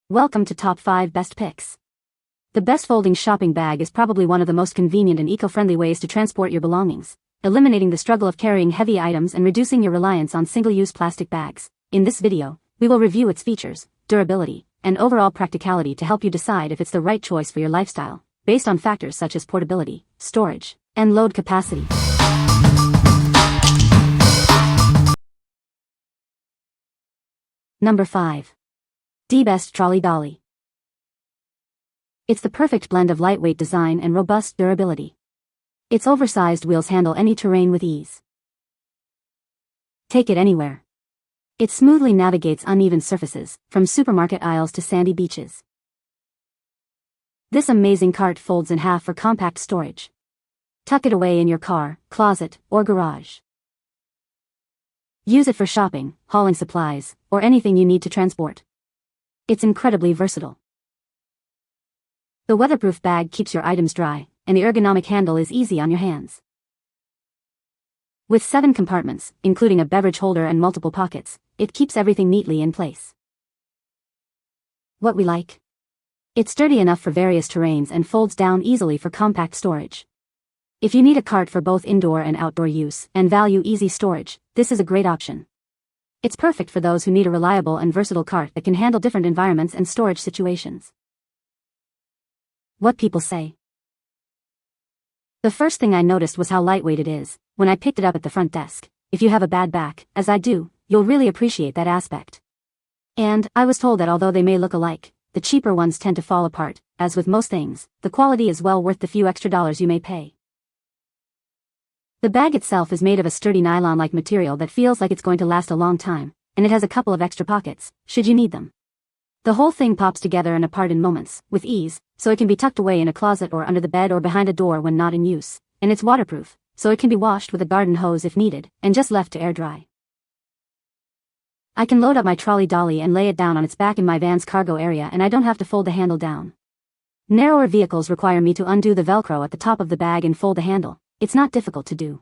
Welcome to Top 5 Best Picks. The best folding shopping bag is probably one of the most convenient and eco-friendly ways to transport your belongings, eliminating the struggle of carrying heavy items and reducing your reliance on single-use plastic bags. In this video, we will review its features, durability, and overall practicality to help you decide if it's the right choice for your lifestyle, based on factors such as portability, storage, and load capacity. Number 5. DBEST Trolley Dolly. It's the perfect blend of lightweight design and robust durability. Its oversized wheels handle any terrain with ease. Take it anywhere. It smoothly navigates uneven surfaces, from supermarket aisles to sandy beaches. This amazing cart folds in half for compact storage. Tuck it away in your car, closet, or garage. Use it for shopping, hauling supplies, or anything you need to transport. It's incredibly versatile. The weatherproof bag keeps your items dry, and the ergonomic handle is easy on your hands. With 7 compartments, including a beverage holder and multiple pockets, it keeps everything neatly in place. What we like? It's sturdy enough for various terrains and folds down easily for compact storage. If you need a cart for both indoor and outdoor use and value easy storage, this is a great option. It's perfect for those who need a reliable and versatile cart that can handle different environments and storage situations. What people say. The first thing I noticed was how lightweight it is when I picked it up at the front desk. If you have a bad back, as I do, you'll really appreciate that aspect. And I was told that although they may look alike, the cheaper ones tend to fall apart. As with most things, the quality is well worth the few extra dollars you may pay. The bag itself is made of a sturdy nylon-like material that feels like it's going to last a long time, and it has a couple of extra pockets, should you need them. The whole thing pops together and apart in moments, with ease, so it can be tucked away in a closet or under the bed or behind a door when not in use, and it's waterproof, so it can be washed with a garden hose if needed, and just left to air dry. I can load up my trolley dolly and lay it down on its back in my van's cargo area, and I don't have to fold the handle down. Narrower vehicles require me to undo the Velcro at the top of the bag and fold the handle. It's not difficult to do.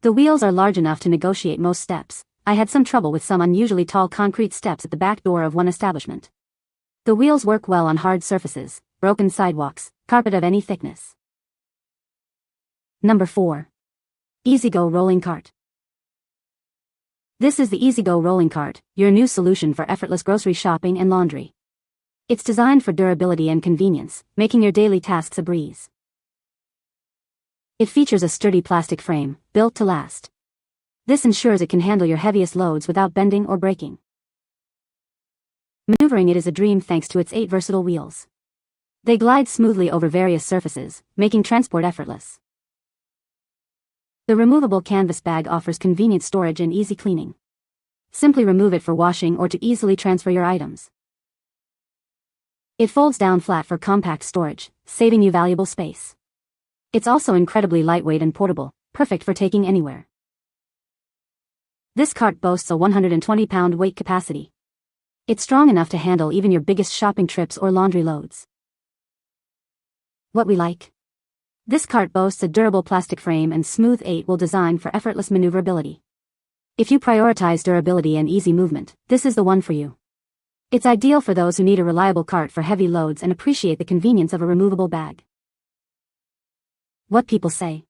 The wheels are large enough to negotiate most steps. I had some trouble with some unusually tall concrete steps at the back door of one establishment. The wheels work well on hard surfaces, broken sidewalks, carpet of any thickness. Number 4. EasyGo Rolling Cart. This is the EasyGo Rolling Cart, your new solution for effortless grocery shopping and laundry. It's designed for durability and convenience, making your daily tasks a breeze. It features a sturdy plastic frame, built to last. This ensures it can handle your heaviest loads without bending or breaking. Maneuvering it is a dream thanks to its 8 versatile wheels. They glide smoothly over various surfaces, making transport effortless. The removable canvas bag offers convenient storage and easy cleaning. Simply remove it for washing or to easily transfer your items. It folds down flat for compact storage, saving you valuable space. It's also incredibly lightweight and portable, perfect for taking anywhere. This cart boasts a 120-pound weight capacity. It's strong enough to handle even your biggest shopping trips or laundry loads. What we like? This cart boasts a durable plastic frame and smooth 8-wheel design for effortless maneuverability. If you prioritize durability and easy movement, this is the one for you. It's ideal for those who need a reliable cart for heavy loads and appreciate the convenience of a removable bag. What people say.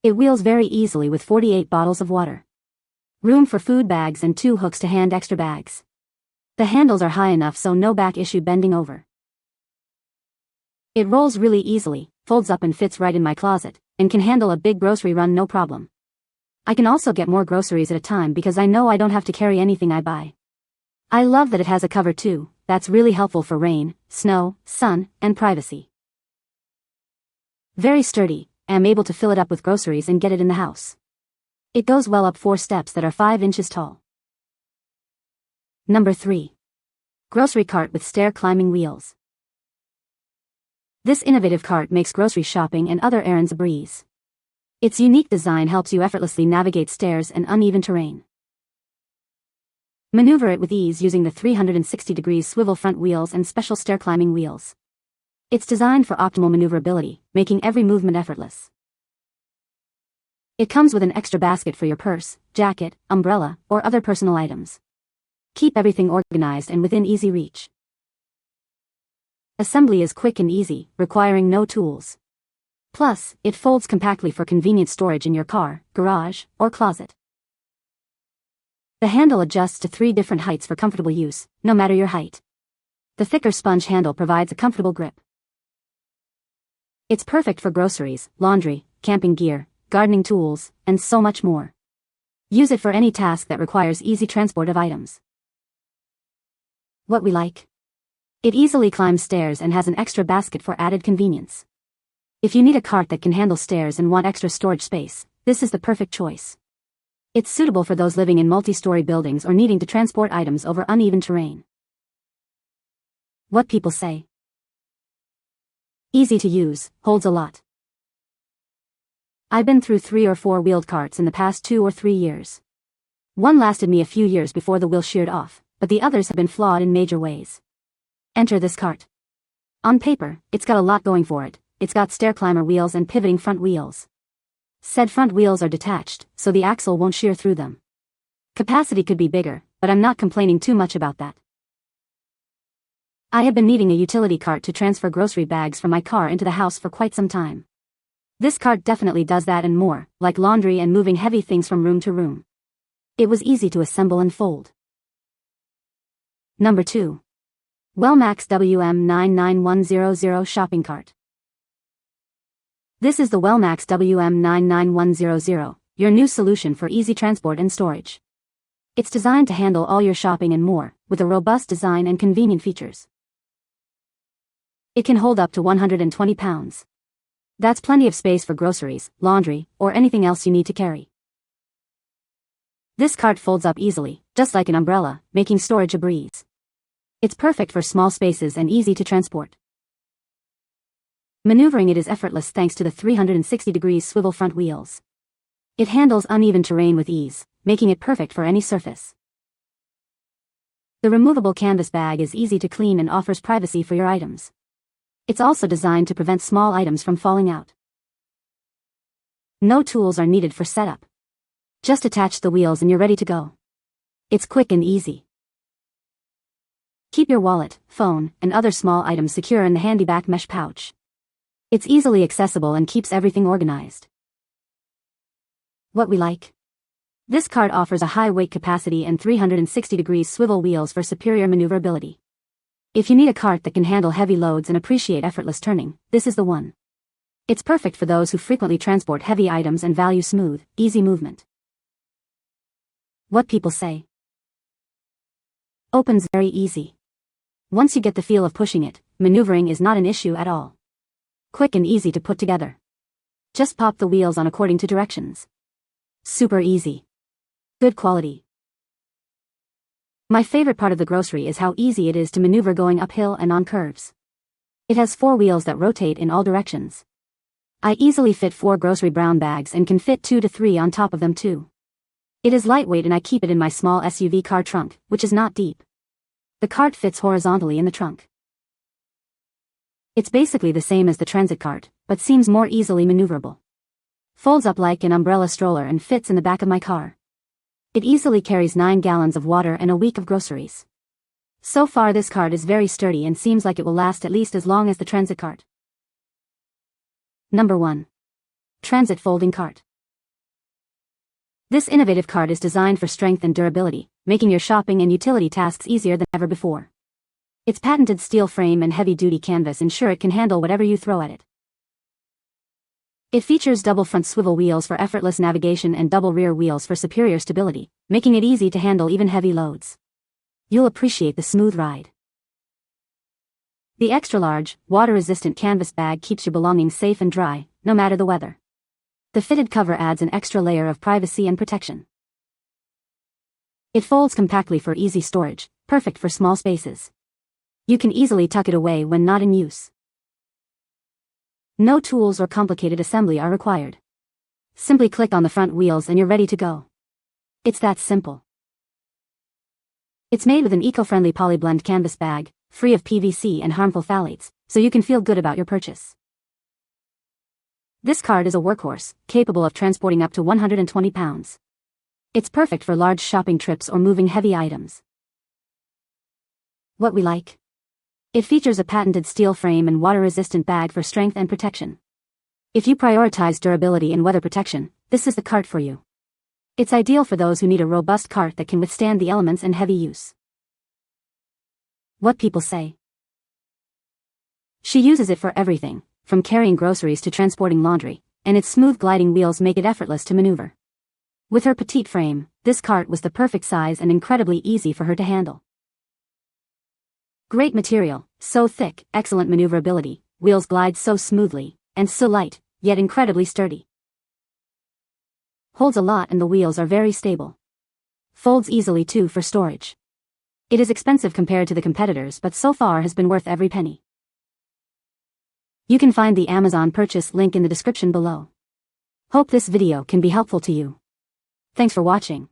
It wheels very easily with 48 bottles of water. Room for food bags and 2 hooks to hand extra bags. The handles are high enough so no back issue bending over. It rolls really easily, folds up and fits right in my closet, and can handle a big grocery run no problem. I can also get more groceries at a time because I know I don't have to carry anything I buy. I love that it has a cover too. That's really helpful for rain, snow, sun, and privacy. Very sturdy, I'm able to fill it up with groceries and get it in the house. It goes well up 4 steps that are 5 inches tall. Number 3. Grocery cart with stair climbing wheels. This innovative cart makes grocery shopping and other errands a breeze. Its unique design helps you effortlessly navigate stairs and uneven terrain. Maneuver it with ease using the 360-degree swivel front wheels and special stair climbing wheels. It's designed for optimal maneuverability, making every movement effortless. It comes with an extra basket for your purse, jacket, umbrella, or other personal items. Keep everything organized and within easy reach. Assembly is quick and easy, requiring no tools. Plus, it folds compactly for convenient storage in your car, garage, or closet. The handle adjusts to 3 different heights for comfortable use, no matter your height. The thicker sponge handle provides a comfortable grip. It's perfect for groceries, laundry, camping gear, gardening tools, and so much more. Use it for any task that requires easy transport of items. What we like. It easily climbs stairs and has an extra basket for added convenience. If you need a cart that can handle stairs and want extra storage space, this is the perfect choice. It's suitable for those living in multi-story buildings or needing to transport items over uneven terrain. What people say. Easy to use, holds a lot. I've been through 3 or 4 wheeled carts in the past 2 or 3 years. One lasted me a few years before the wheel sheared off, but the others have been flawed in major ways. Enter this cart. On paper, it's got a lot going for it. It's got stair climber wheels and pivoting front wheels. Said front wheels are detached, so the axle won't shear through them. Capacity could be bigger, but I'm not complaining too much about that. I have been needing a utility cart to transfer grocery bags from my car into the house for quite some time. This cart definitely does that and more, like laundry and moving heavy things from room to room. It was easy to assemble and fold. Number 2. Wellmax WM99100 Shopping Cart. This is the Wellmax WM99100, your new solution for easy transport and storage. It's designed to handle all your shopping and more, with a robust design and convenient features. It can hold up to 120 pounds. That's plenty of space for groceries, laundry, or anything else you need to carry. This cart folds up easily, just like an umbrella, making storage a breeze. It's perfect for small spaces and easy to transport. Maneuvering it is effortless thanks to the 360-degree swivel front wheels. It handles uneven terrain with ease, making it perfect for any surface. The removable canvas bag is easy to clean and offers privacy for your items. It's also designed to prevent small items from falling out. No tools are needed for setup. Just attach the wheels and you're ready to go. It's quick and easy. Keep your wallet, phone, and other small items secure in the handy back mesh pouch. It's easily accessible and keeps everything organized. What we like. This cart offers a high weight capacity and 360-degree swivel wheels for superior maneuverability. If you need a cart that can handle heavy loads and appreciate effortless turning, this is the one. It's perfect for those who frequently transport heavy items and value smooth, easy movement. What people say. Opens very easy. Once you get the feel of pushing it, maneuvering is not an issue at all. Quick and easy to put together. Just pop the wheels on according to directions. Super easy. Good quality. My favorite part of the grocery is how easy it is to maneuver going uphill and on curves. It has 4 wheels that rotate in all directions. I easily fit 4 grocery brown bags and can fit 2 to 3 on top of them too. It is lightweight and I keep it in my small SUV car trunk, which is not deep. The cart fits horizontally in the trunk. It's basically the same as the transit cart, but seems more easily maneuverable. Folds up like an umbrella stroller and fits in the back of my car. It easily carries 9 gallons of water and a week of groceries. So far this cart is very sturdy and seems like it will last at least as long as the transit cart. Number 1. Transit Folding Cart. This innovative cart is designed for strength and durability, making your shopping and utility tasks easier than ever before. Its patented steel frame and heavy-duty canvas ensure it can handle whatever you throw at it. It features double front swivel wheels for effortless navigation and double rear wheels for superior stability, making it easy to handle even heavy loads. You'll appreciate the smooth ride. The extra-large, water-resistant canvas bag keeps your belongings safe and dry, no matter the weather. The fitted cover adds an extra layer of privacy and protection. It folds compactly for easy storage, perfect for small spaces. You can easily tuck it away when not in use. No tools or complicated assembly are required. Simply click on the front wheels and you're ready to go. It's that simple. It's made with an eco-friendly polyblend canvas bag, free of PVC and harmful phthalates, so you can feel good about your purchase. This cart is a workhorse, capable of transporting up to 120 pounds. It's perfect for large shopping trips or moving heavy items. What we like? It features a patented steel frame and water-resistant bag for strength and protection. If you prioritize durability and weather protection, this is the cart for you. It's ideal for those who need a robust cart that can withstand the elements and heavy use. What people say. She uses it for everything, from carrying groceries to transporting laundry, and its smooth gliding wheels make it effortless to maneuver. With her petite frame, this cart was the perfect size and incredibly easy for her to handle. Great material, so thick, excellent maneuverability, wheels glide so smoothly, and so light, yet incredibly sturdy. Holds a lot and the wheels are very stable. Folds easily too for storage. It is expensive compared to the competitors but so far has been worth every penny. You can find the Amazon purchase link in the description below. Hope this video can be helpful to you. Thanks for watching.